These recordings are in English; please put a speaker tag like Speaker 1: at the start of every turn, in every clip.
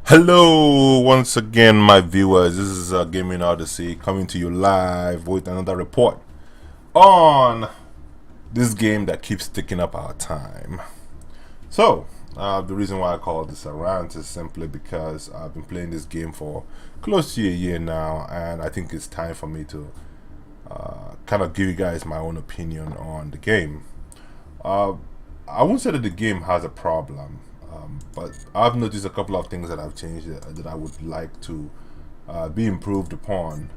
Speaker 1: Hello, once again, my viewers. This is Gaming Odyssey coming to you live with another report on this game that keeps taking up our time. So, the reason why I call this a rant is simply because I've been playing this game for close to a year now, and I think it's time for me to kind of give you guys my own opinion on the game. Uh, I won't say that the game has a problem, but I've noticed a couple of things that I've changed that I would like to be improved upon.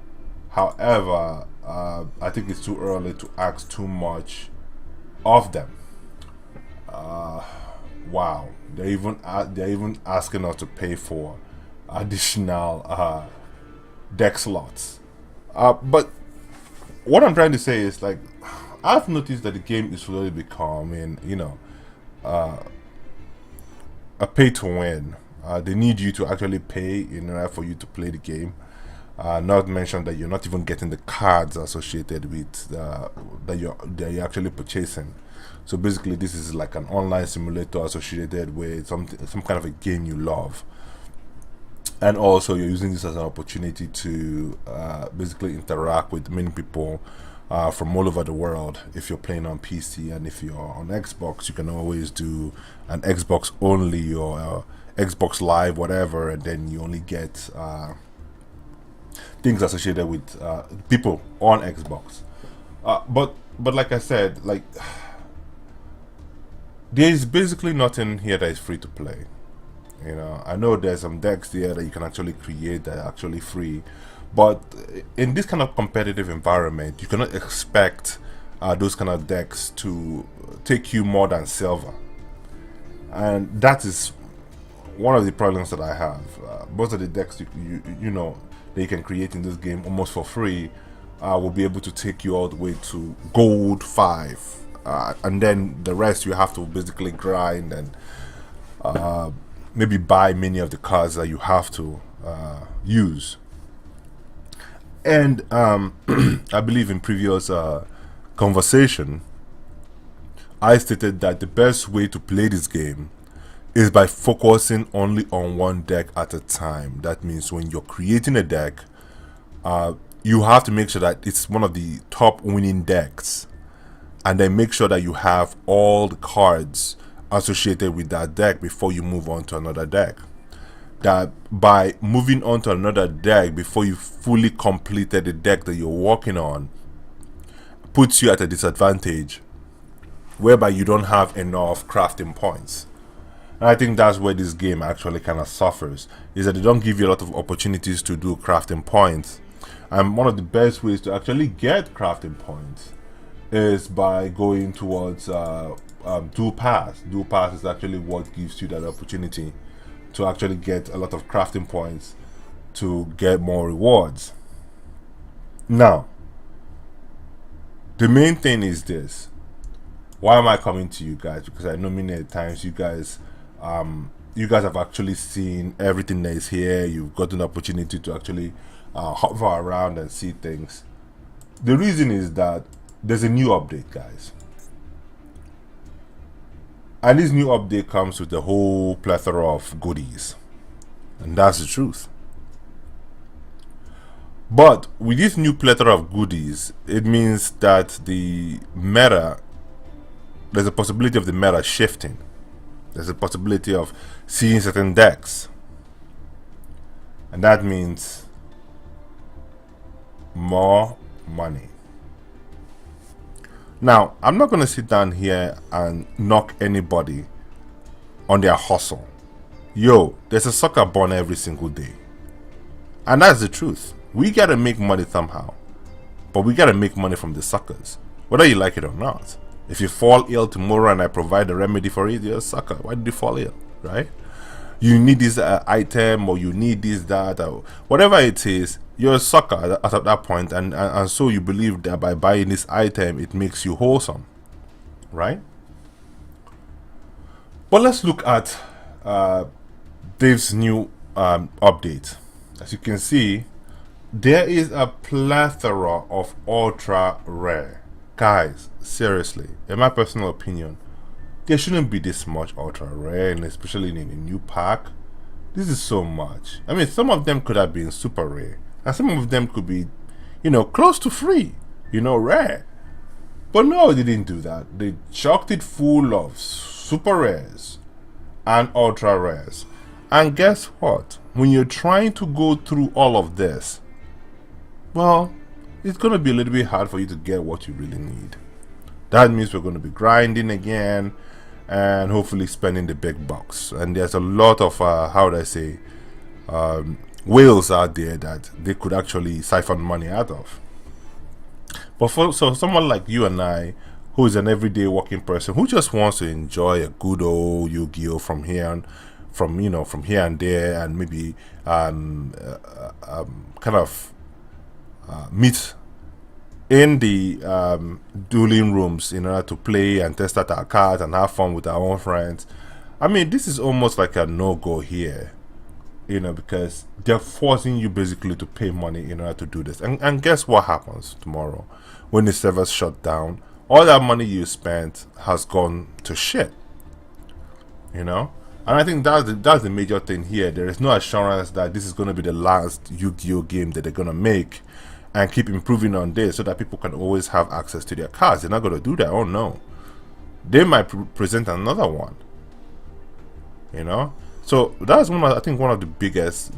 Speaker 1: However, I think it's too early to ask too much of them. Uh, wow, they're even asking us to pay for additional deck slots. But what I'm trying to say is, like, I've noticed that the game is slowly becoming, uh, a pay to win. They need you to actually pay in order for you to play the game. Not mention that you're not even getting the cards associated with that you're actually purchasing. So basically, this is like an online simulator associated with some kind of a game you love, and also you're using this as an opportunity to basically interact with many people from all over the world. If you're playing on PC, and if you're on Xbox, you can always do an Xbox only or Xbox Live, whatever, and then you only get things associated with people on Xbox. But like I said, like, there's basically nothing here that is free to play. I know there's some decks there that you can actually create that are actually free, but in this kind of competitive environment, you cannot expect those kind of decks to take you more than silver, and that is one of the problems that I have. Most of the decks that you can create in this game almost for free will be able to take you all the way to gold 5, and then the rest you have to basically grind and maybe buy many of the cards that you have to use. And I believe in previous conversation, I stated that the best way to play this game is by focusing only on one deck at a time. That means when you're creating a deck, you have to make sure that it's one of the top winning decks, and then make sure that you have all the cards associated with that deck before you move on to another deck. That by moving on to another deck before you fully completed the deck that you're working on puts you at a disadvantage, whereby you don't have enough crafting points. And I think that's where this game actually kind of suffers, is that they don't give you a lot of opportunities to do crafting points. And one of the best ways to actually get crafting points is by going towards Dual Pass. Dual Pass is actually what gives you that opportunity to actually get a lot of crafting points to get more rewards. Now, the main thing is this. Why am I coming to you guys? Because I know many times you guys have actually seen everything that is here. You've got an opportunity to actually hover around and see things. The reason is that there's a new update, guys. And this new update comes with a whole plethora of goodies. And that's the truth. But with this new plethora of goodies, it means that there's a possibility of the meta shifting. There's a possibility of seeing certain decks. And that means more money. Now, I'm not going to sit down here and knock anybody on their hustle. Yo, there's a sucker born every single day. And that's the truth. We got to make money somehow. But we got to make money from the suckers, whether you like it or not. If you fall ill tomorrow and I provide a remedy for it, you're a sucker. Why did you fall ill, right? You need this item, or you need this, that, or whatever it is, you're a sucker at that point, and so you believe that by buying this item it makes you wholesome, right? But let's look at Dave's new update. As you can see, there is a plethora of ultra rare. Guys, seriously, in my personal opinion, there shouldn't be this much ultra rare, and especially in a new pack. This is so much. I mean, some of them could have been super rare, and some of them could be, you know, close to free, you know, rare. But no, they didn't do that. They chocked it full of super rares and ultra rares. And guess what? When you're trying to go through all of this, well, it's going to be a little bit hard for you to get what you really need. That means we're going to be grinding again and hopefully spending the big bucks. And there's a lot of, how would I say, whales out there that they could actually siphon money out of. But for someone like you and I, who is an everyday working person who just wants to enjoy a good old Yu-Gi-Oh from here and from here and there, and maybe kind of meet in the dueling rooms in order to play and test out our cards and have fun with our own friends. I mean, this is almost like a no-go here, you know, because they're forcing you basically to pay money in order to do this. And guess what happens tomorrow when the servers shut down? All that money you spent has gone to shit, you know. And I think that's the major thing here. There is no assurance that this is going to be the last Yu-Gi-Oh game that they're going to make and keep improving on this so that people can always have access to their cards. They're not going to do that. Oh no. They might present another one, you know. So that's I think one of the biggest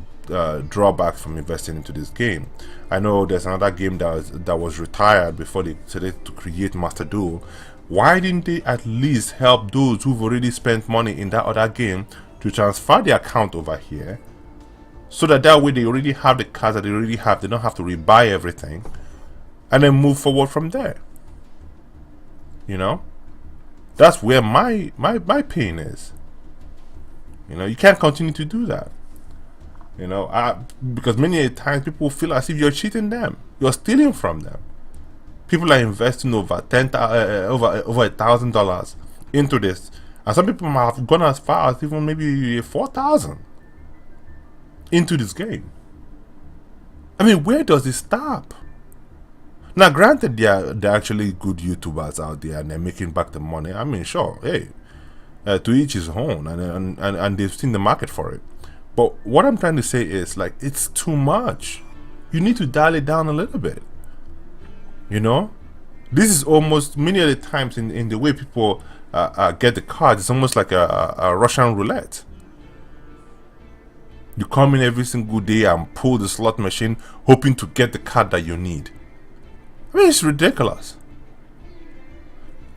Speaker 1: drawbacks from investing into this game. I know there's another game that was retired before they decided to create Master Duel. Why didn't they at least help those who've already spent money in that other game to transfer their account over here, so that way they already have the cards that they already have, they don't have to rebuy everything, and then move forward from there? You know, that's where my pain is. You know, you can't continue to do that. You know, because many times people feel as if you're cheating them, you're stealing from them. People are investing over $1,000 into this, and some people might have gone as far as even maybe 4,000 into this game. I mean, where does it stop? Now, granted, they're actually good YouTubers out there and they're making back the money. I mean, sure, hey, to each his own, and they've seen the market for it. But what I'm trying to say is, like, it's too much. You need to dial it down a little bit. You know, this is almost, many of the times in the way people get the cards, it's almost like a Russian roulette. You come in every single day and pull the slot machine hoping to get the card that you need. I mean, it's ridiculous.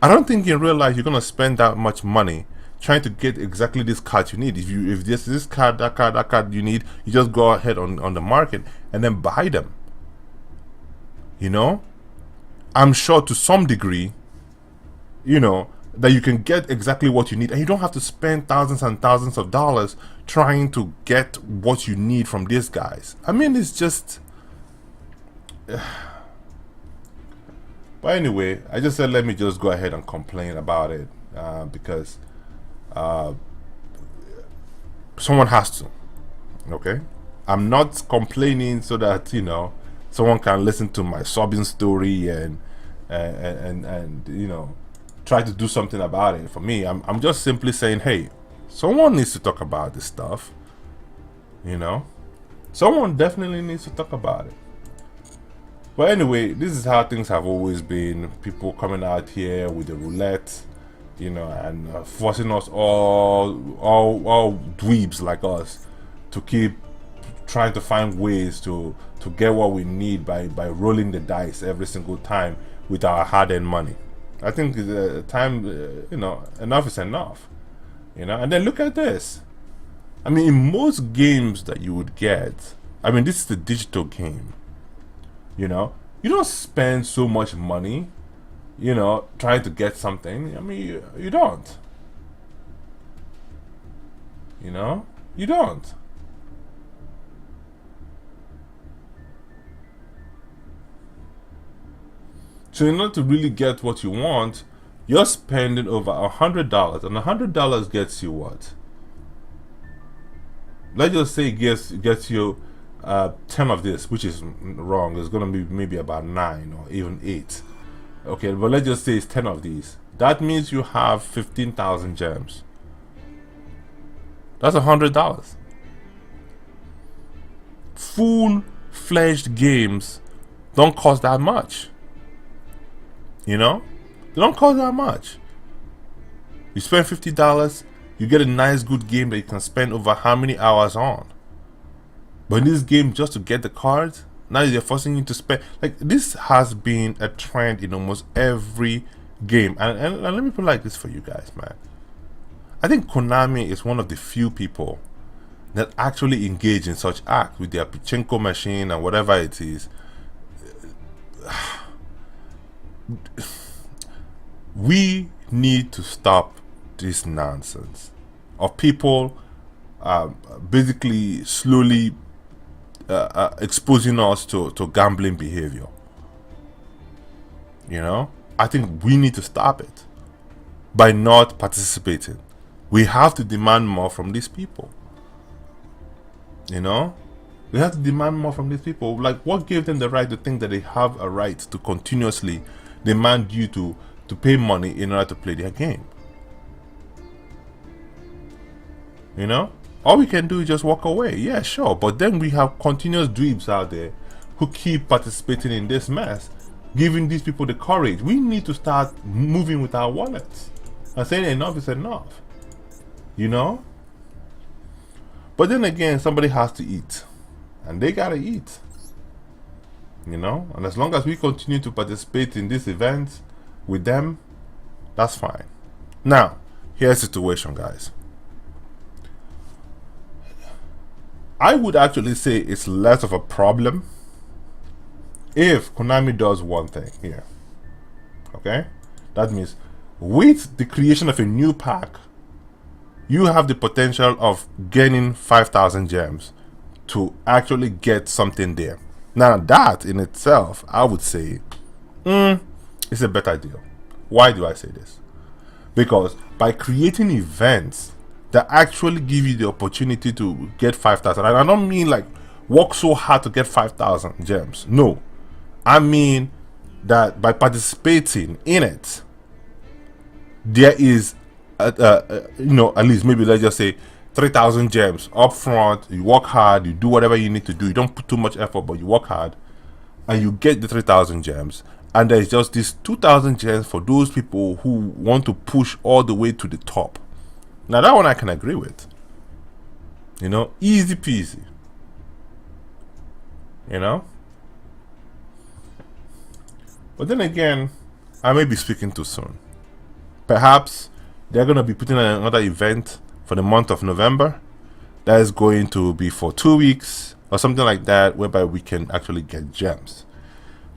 Speaker 1: I don't think in real life you're going to spend that much money trying to get exactly this card you need. If there's this card, that card you need, you just go ahead on the market and then buy them. You know? I'm sure to some degree, you know, that you can get exactly what you need, and you don't have to spend thousands and thousands of dollars trying to get what you need from these guys. I mean, it's just... But anyway, I just said let me just go ahead and complain about it, because someone has to. Okay? I'm not complaining so that, you know, someone can listen to my sobbing story and you know, try to do something about it. For me, I'm just simply saying, hey, someone needs to talk about this stuff. You know, someone definitely needs to talk about it. But anyway, this is how things have always been. People coming out here with the roulette, you know, and forcing us all dweebs like us to keep trying to find ways to get what we need by rolling the dice every single time with our hard-earned money. I think time, you know, enough is enough. You know, and then look at this. I mean, in most games that you would get, I mean, this is the digital game. You know, you don't spend so much money, you know, trying to get something. I mean, you don't. You know, you don't. So in order to really get what you want, you're spending over $100, and $100 gets you what? Let's just say it gets you 10 of this, which is wrong. It's gonna be maybe about 9 or even 8. Okay, but let's just say it's 10 of these. That means you have 15,000 gems. That's $100. full-fledged games don't cost that much. You know, they don't cost that much. You spend $50, you get a nice, good game that you can spend over how many hours on. But in this game, just to get the cards, now they're forcing you to spend. Like, this has been a trend in almost every game. And let me put it like this for you guys, man. I think Konami is one of the few people that actually engage in such acts with their pachinko machine and whatever it is. We need to stop this nonsense of people basically slowly exposing us to gambling behavior. You know, I think we need to stop it by not participating. We have to demand more from these people. You know, we have to demand more from these people. Like, what gave them the right to think that they have a right to continuously demand you to pay money in order to play their game? You know, all we can do is just walk away. Yeah, sure. But then we have continuous dweebs out there who keep participating in this mess, giving these people the courage. We need to start moving with our wallets and saying enough is enough. You know? But then again, somebody has to eat. And they gotta eat. You know? And as long as we continue to participate in these events with them, that's fine. Now, here's the situation, guys. I would actually say it's less of a problem if Konami does one thing here. Okay? That means with the creation of a new pack, you have the potential of gaining 5,000 gems to actually get something there. Now that in itself, I would say, it's a better deal. Why do I say this? Because by creating events that actually give you the opportunity to get 5,000, and I don't mean like work so hard to get 5,000 gems. No, I mean that by participating in it, there is you know, at least maybe let's just say 3,000 gems up front. You work hard, you do whatever you need to do, you don't put too much effort, but you work hard and you get the 3,000 gems. And there's just this 2,000 gems for those people who want to push all the way to the top. Now that one I can agree with. You know, easy peasy. You know? But then again, I may be speaking too soon. Perhaps they're going to be putting on another event for the month of November. That is going to be for 2 weeks or something like that, whereby we can actually get gems.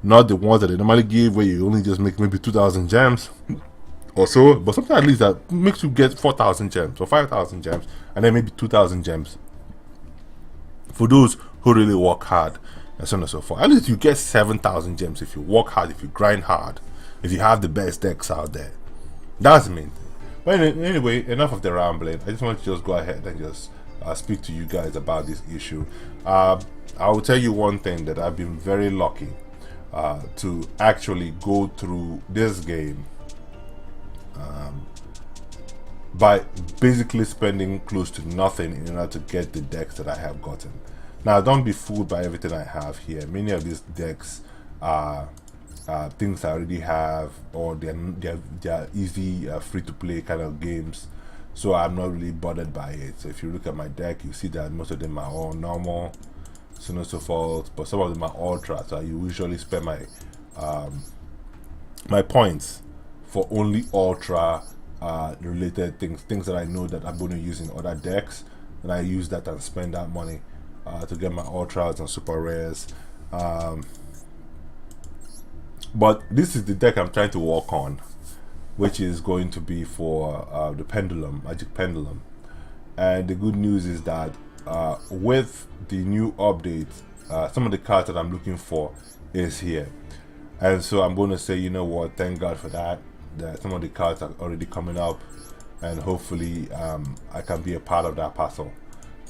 Speaker 1: Not the ones that they normally give, where you only just make maybe 2,000 gems or so, but something at least that makes you get 4,000 gems or 5,000 gems, and then maybe 2,000 gems for those who really work hard, and so on and so forth. At least you get 7,000 gems if you work hard, if you grind hard, if you have the best decks out there. That's the main thing. But anyway, enough of the rambling. I just want to just go ahead and just speak to you guys about this issue. I will tell you one thing, that I've been very lucky to actually go through this game by basically spending close to nothing in order to get the decks that I have gotten. Now, don't be fooled by everything I have here. Many of these decks are things I already have, or they're easy, free to play kind of games, so I'm not really bothered by it. So if you look at my deck, you see that most of them are all normal, so on and so forth, but some of them are ultra, so I usually spend my my points for only ultra related things that I know that I'm going to use in other decks, and I use that and spend that money to get my ultras and super rares. But this is the deck I'm trying to work on, which is going to be for the pendulum, magic pendulum. And the good news is that with the new update, some of the cards that I'm looking for is here. And so I'm going to say, you know what, thank God for that some of the cards are already coming up, and hopefully I can be a part of that puzzle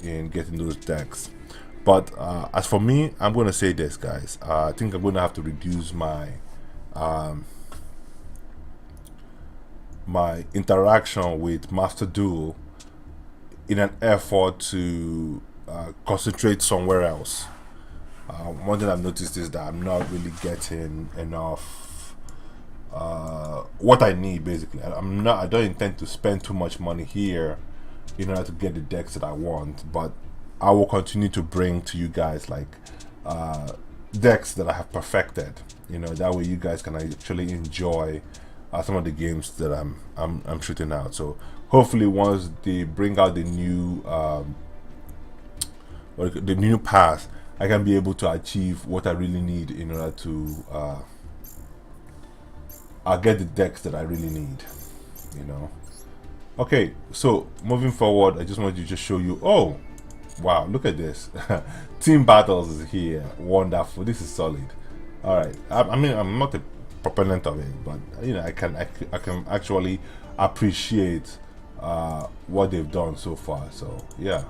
Speaker 1: in getting those decks. But as for me, I'm going to say this, guys. I think I'm going to have to reduce my my interaction with Master Duel in an effort to concentrate somewhere else. One thing I've noticed is that I'm not really getting enough what I need. Basically, I don't intend to spend too much money here in order to get the decks that I want, but I will continue to bring to you guys like decks that I have perfected. That way you guys can actually enjoy some of the games that I'm shooting out. So hopefully once they bring out the new path, I can be able to achieve what I really need in order to I'll get the decks that I really need. Okay, so moving forward, I just wanted to just show you. Oh, wow, look at this. Team battles is here. Wonderful. This is solid. All right. I mean, I'm not a proponent of it, but I can actually appreciate what they've done so far. So yeah.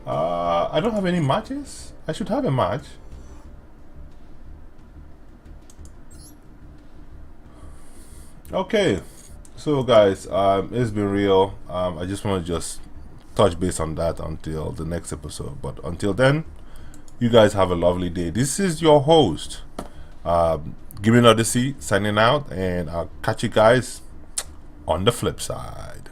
Speaker 1: I don't have any matches. I should have a match. Okay, so guys, it's been real. I just want to just touch base on that until the next episode. But until then, you guys have a lovely day. This is your host, Gaming Odyssey, signing out, and I'll catch you guys on the flip side.